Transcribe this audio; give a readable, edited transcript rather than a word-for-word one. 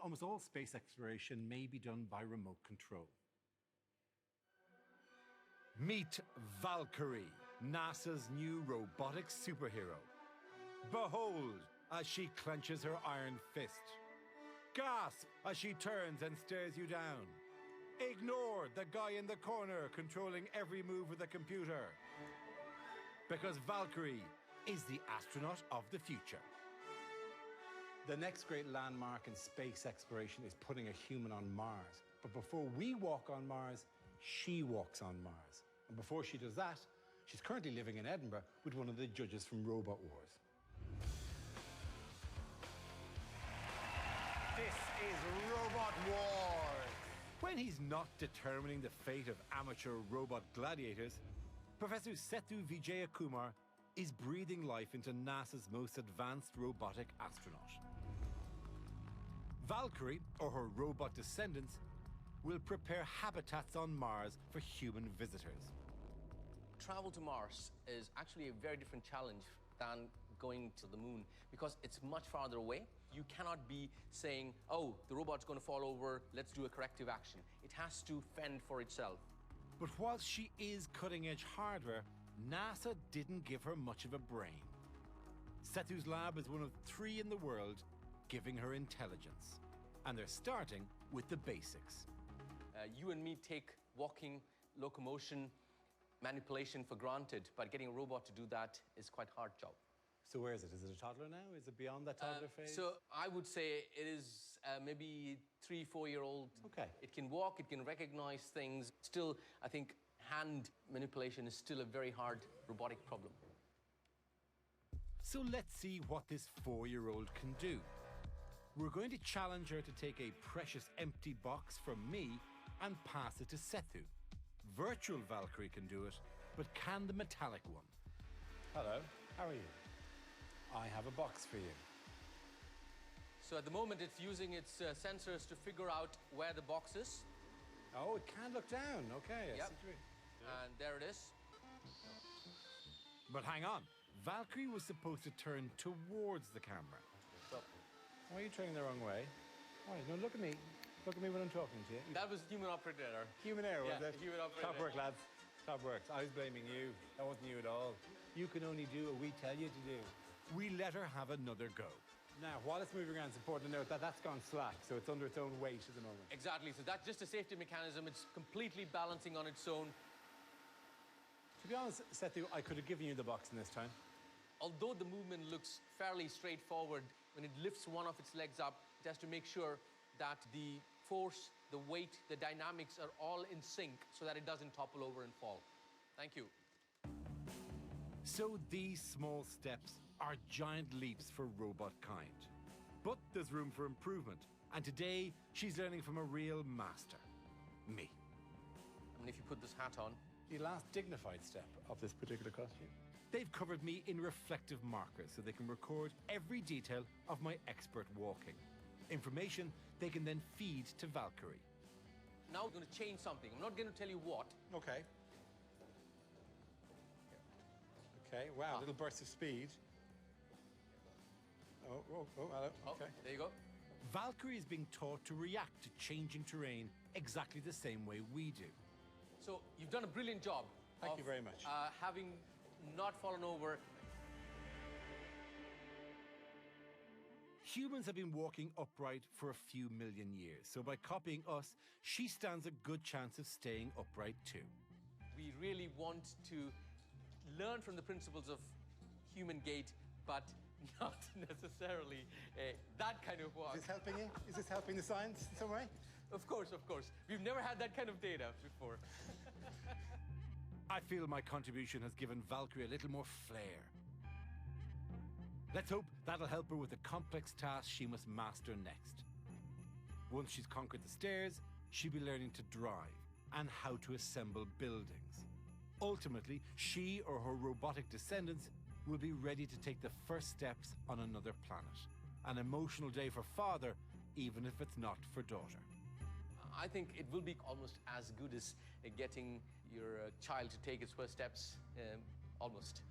Almost all space exploration may be done by remote control. Meet Valkyrie, NASA's new robotic superhero. Behold as she clenches her iron fist. Gasp as she turns and stares you down. Ignore the guy in the corner controlling every move of the computer. Because Valkyrie is the astronaut of the future. The next great landmark in space exploration is putting a human on Mars. But before we walk on Mars, she walks on Mars. And before she does that, she's currently living in Edinburgh with one of the judges from Robot Wars. This is Robot Wars! When he's not determining the fate of amateur robot gladiators, Professor Sethu Vijayakumar is breathing life into NASA's most advanced robotic astronaut. Valkyrie, or her robot descendants, will prepare habitats on Mars for human visitors. Travel to Mars is actually a very different challenge than going to the moon because it's much farther away. You cannot be saying, oh, the robot's going to fall over, let's do a corrective action. It has to fend for itself. But whilst she is cutting-edge hardware, NASA didn't give her much of a brain. Sethu's lab is one of 3 in the world, giving her intelligence. And they're starting with the basics. You and me take walking, locomotion, manipulation for granted, but getting a robot to do that is quite a hard job. So where is it? Is it a toddler now? Is it beyond that toddler phase? So I would say it is maybe 3-4-year-old. Okay. It can walk, it can recognize things. Still, I think hand manipulation is still a very hard robotic problem. So let's see what this 4-year-old can do. We're going to challenge her to take a precious empty box from me and pass it to Sethu. Virtual Valkyrie can do it, but can the metallic one? Hello, how are you? I have a box for you. So at the moment, it's using its sensors to figure out where the box is. Oh, it can look down. Okay, Yep. And there it is. But hang on, Valkyrie was supposed to turn towards the camera. So, why are you turning the wrong way? Why? No, look at me. Look at me when I'm talking to you. that was human operated error. Human error, was it? human operated. Top work, lads. Top work. I was blaming you. That wasn't you at all. You can only do what we tell you to do. We let her have another go. Now, while it's moving around, it's important to note that that's gone slack, so it's under its own weight at the moment. Exactly. So that's just a safety mechanism. It's completely balancing on its own. To be honest, Sethu, I could have given you the box in this time. Although the movement looks fairly straightforward, when it lifts one of its legs up, it has to make sure that the force, the weight, the dynamics are all in sync so that it doesn't topple over and fall. Thank you. So these small steps are giant leaps for robot kind. But there's room for improvement. And today, she's learning from a real master. Me. I mean, if you put this hat on, The last dignified step of this particular costume. They've covered me in reflective markers so they can record every detail of my expert walking. Information they can then feed to Valkyrie. now we're going to change something. I'm not going to tell you what. Okay. Okay, wow, little burst of speed. Oh, hello. Okay. There you go. Valkyrie is being taught to react to changing terrain exactly the same way we do. So you've done a brilliant job. Thank you very much. Having not fallen over. Humans have been walking upright for a few million years, so by copying us, she stands a good chance of staying upright too. We really want to learn from the principles of human gait, but not necessarily that kind of walk. Is this helping you? Is this helping the science in some way? Of course, of course. We've never had that kind of data before. I feel my contribution has given Valkyrie a little more flair. Let's hope that'll help her with the complex task she must master next. Once she's conquered the stairs, she'll be learning to drive and how to assemble buildings. Ultimately, she or her robotic descendants will be ready to take the first steps on another planet. An emotional day for father, even if it's not for daughter. I think it will be almost as good as getting your child to take its first steps. Almost.